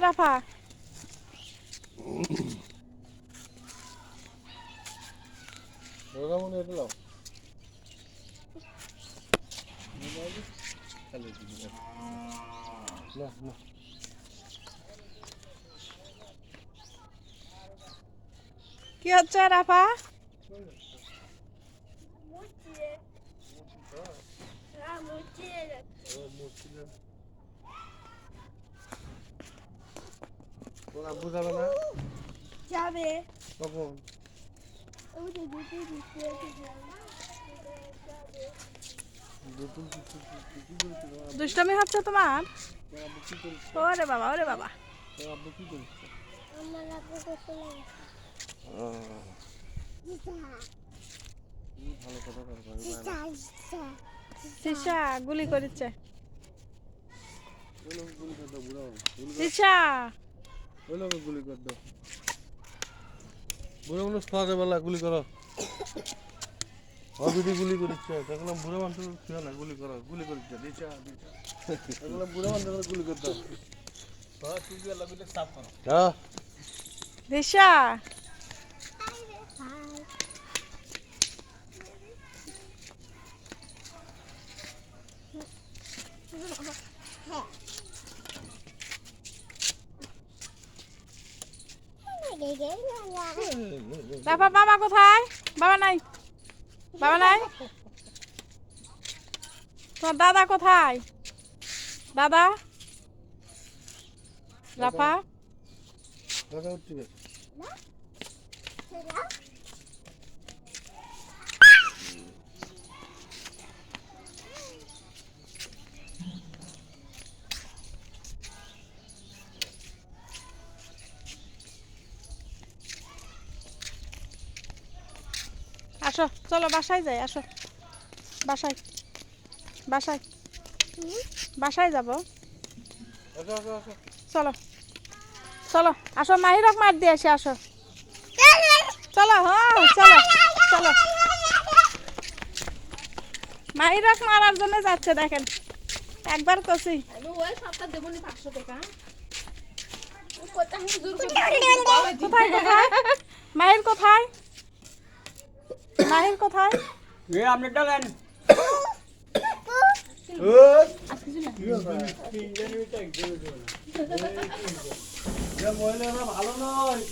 রাফা কি হচ্ছে রাফা? যাবে কখন? দুষ্টামি হচ্ছে তোমার? ওরে বাবা, ওরে বাবা। সিসা গুলি করেছে। সিসা গুলি কর দাও। বুড়ো মানুষ খাওয়া যাবে না, গুলি করো। অবিধি গুলি করিচ্ছে, দেখলাম বুড়ো মানুষ খেয়ে না, গুলি করো, গুলি করিচ্ছে, দিচ্ছা দিচ্ছা। দেখলাম বুড়ো মানুষ গুলি করতে হ্যাঁ দিশা রাফা বাবা কোথায়? বাবা নাই, বাবা নাই। তোমার দাদা কোথায়? দাদা রাফা দাদা উঠছে। আসো চলো বাসায় যাই, আসো বাসায়, বাসায়, বাসায় যাবো। আসো আসো আসো। চলো চলো আসো, মাহিরক মার দিয়ে আসি, আসো চলো। হ্যাঁ চলো চলো, মাহিরক মারার জন্য যাচ্ছে দেখেন। একবার কষি কোথায় কোথায় মাহির কোথায়? মাহির কোথায়? আপনি ডালেন মহিলারা ভালো নয়।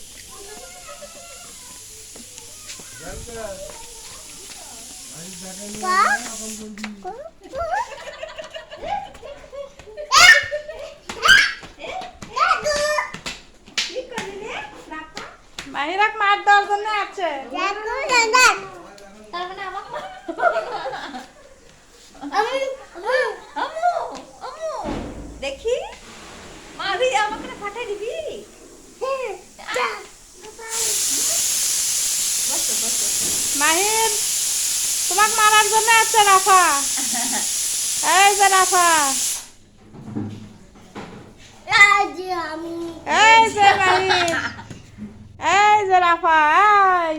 মাহিরক মার দেওয়ার জন্য আছে। দেখি মারি আমাকে ফাটাই দিবি। মাহির তোমাকে মারার জন্য আছে রাফা। এই যে রাফা, এই যে মাহির, এই যে রাফা, এই